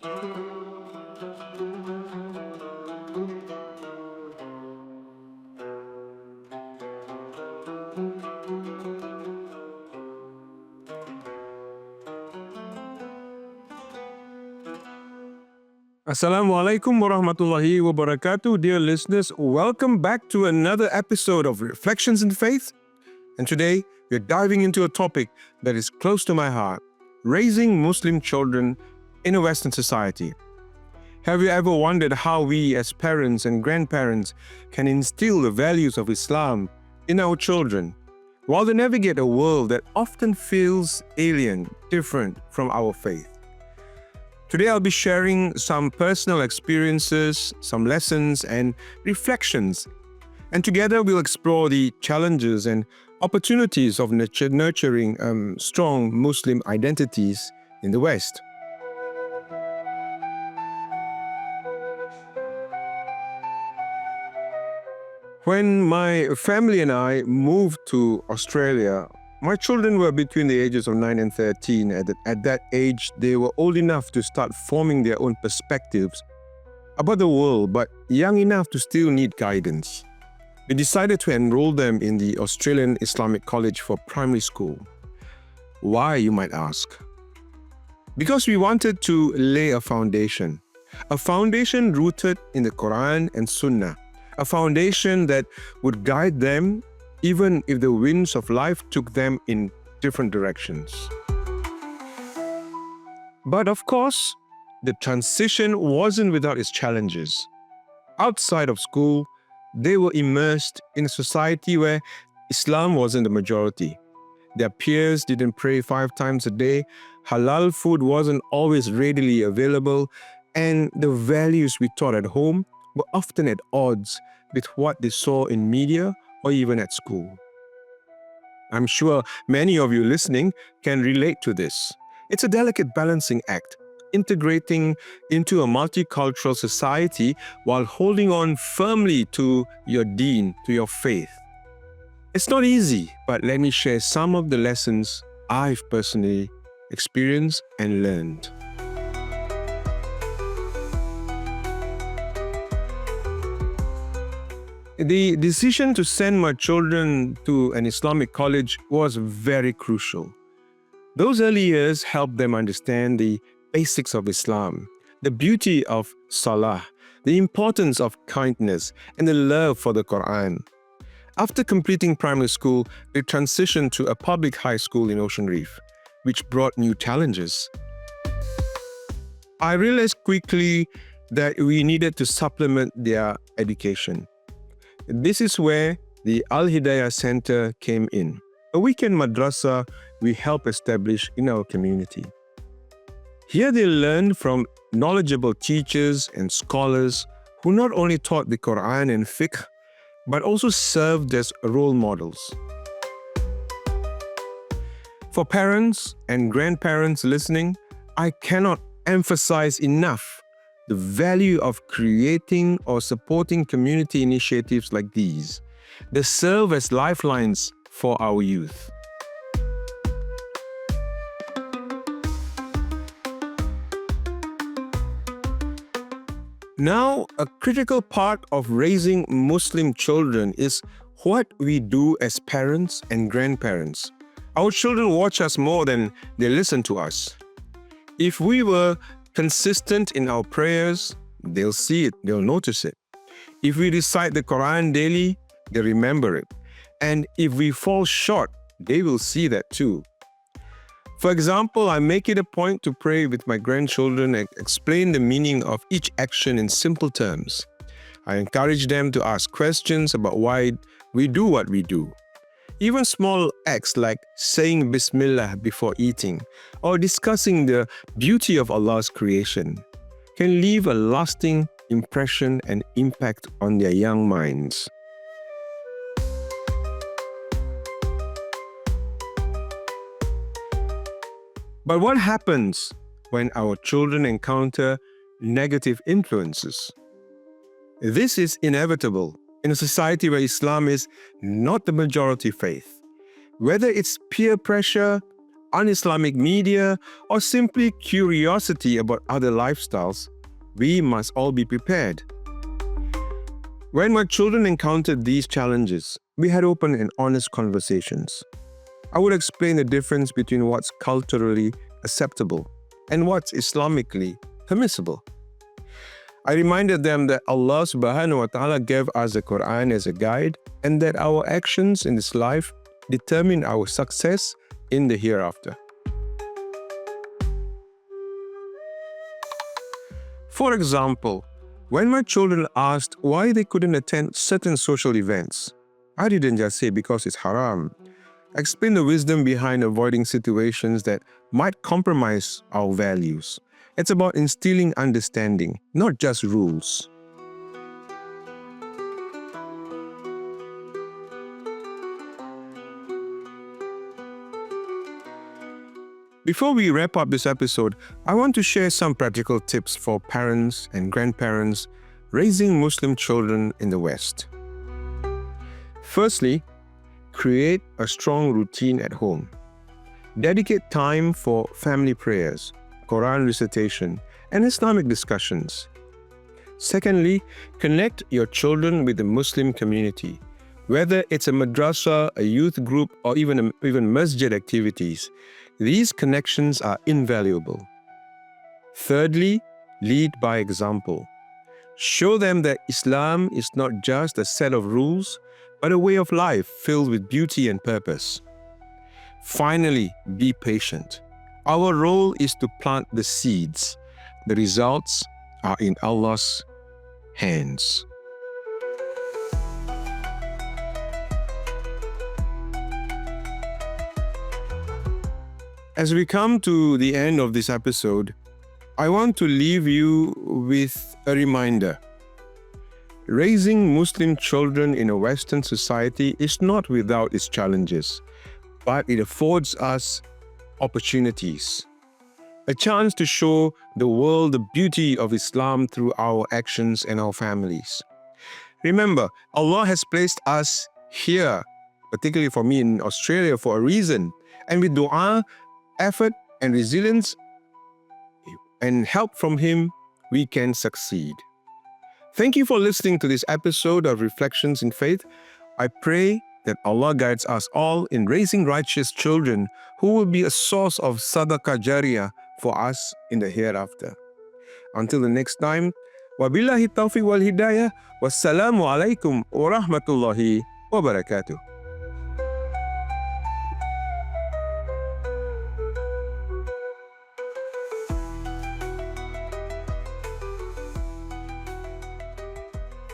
Assalamu Alaikum Rahmatullahi wa Barakatuh. Dear listeners, welcome back to another episode of Reflections in Faith. And today, we're diving into a topic that is close to my heart, raising Muslim children in a Western society. Have you ever wondered how we as parents and grandparents can instill the values of Islam in our children while they navigate a world that often feels alien, different from our faith? Today, I'll be sharing some personal experiences, some lessons, and reflections. And together, we'll explore the challenges and opportunities of nurturing strong Muslim identities in the West. When my family and I moved to Australia, my children were between the ages of 9 and 13. At that age, they were old enough to start forming their own perspectives about the world, but young enough to still need guidance. We decided to enroll them in the Australian Islamic College for primary school. Why, you might ask? Because we wanted to lay a foundation rooted in the Quran and Sunnah, a foundation that would guide them even if the winds of life took them in different directions. But of course, the transition wasn't without its challenges. Outside of school, they were immersed in a society where Islam wasn't the majority. Their peers didn't pray 5 times a day, halal food wasn't always readily available, and the values we taught at home were often at odds with what they saw in media or even at school. I'm sure many of you listening can relate to this. It's a delicate balancing act, integrating into a multicultural society while holding on firmly to your deen, to your faith. It's not easy, but let me share some of the lessons I've personally experienced and learned. The decision to send my children to an Islamic college was very crucial. Those early years helped them understand the basics of Islam, the beauty of Salah, the importance of kindness, and the love for the Quran. After completing primary school, they transitioned to a public high school in Ocean Reef, which brought new challenges. I realized quickly that we needed to supplement their education. This is where the Al-Hidayah Center came in, a weekend madrasa we help establish in our community. Here they learned from knowledgeable teachers and scholars who not only taught the Quran and fiqh, but also served as role models. For parents and grandparents listening, I cannot emphasize enough the value of creating or supporting community initiatives like these. They serve as lifelines for our youth. Now, a critical part of raising Muslim children is what we do as parents and grandparents. Our children watch us more than they listen to us. If we were consistent in our prayers, they'll see it, they'll notice it. If we recite the Quran daily, they remember it. And if we fall short, they will see that too. For example, I make it a point to pray with my grandchildren and explain the meaning of each action in simple terms. I encourage them to ask questions about why we do what we do. Even small acts like saying Bismillah before eating or discussing the beauty of Allah's creation can leave a lasting impression and impact on their young minds. But what happens when our children encounter negative influences? This is inevitable in a society where Islam is not the majority faith. Whether it's peer pressure, un-Islamic media, or simply curiosity about other lifestyles, we must all be prepared. When my children encountered these challenges, we had open and honest conversations. I would explain the difference between what's culturally acceptable and what's Islamically permissible. I reminded them that Allah subhanahu wa ta'ala gave us the Quran as a guide and that our actions in this life determine our success in the hereafter. For example, when my children asked why they couldn't attend certain social events, I didn't just say because it's haram. I explained the wisdom behind avoiding situations that might compromise our values. It's about instilling understanding, not just rules. Before we wrap up this episode, I want to share some practical tips for parents and grandparents raising Muslim children in the West. Firstly, create a strong routine at home. Dedicate time for family prayers, Quran recitation, and Islamic discussions. Secondly, connect your children with the Muslim community. Whether it's a madrasa, a youth group, or even masjid activities, these connections are invaluable. Thirdly, lead by example. Show them that Islam is not just a set of rules, but a way of life filled with beauty and purpose. Finally, be patient. Our role is to plant the seeds. The results are in Allah's hands. As we come to the end of this episode, I want to leave you with a reminder. Raising Muslim children in a Western society is not without its challenges, but it affords us opportunities. A chance to show the world the beauty of Islam through our actions and our families. Remember, Allah has placed us here, particularly for me in Australia, for a reason. And with dua, effort and resilience and help from Him, we can succeed. Thank you for listening to this episode of Reflections in Faith. I pray that Allah guides us all in raising righteous children who will be a source of sadaqah jariyah for us in the hereafter. Until the next time, wabillahi tawfiq wal hidayah. Wassalamu alaikum wa rahmatullahi wa barakatuh.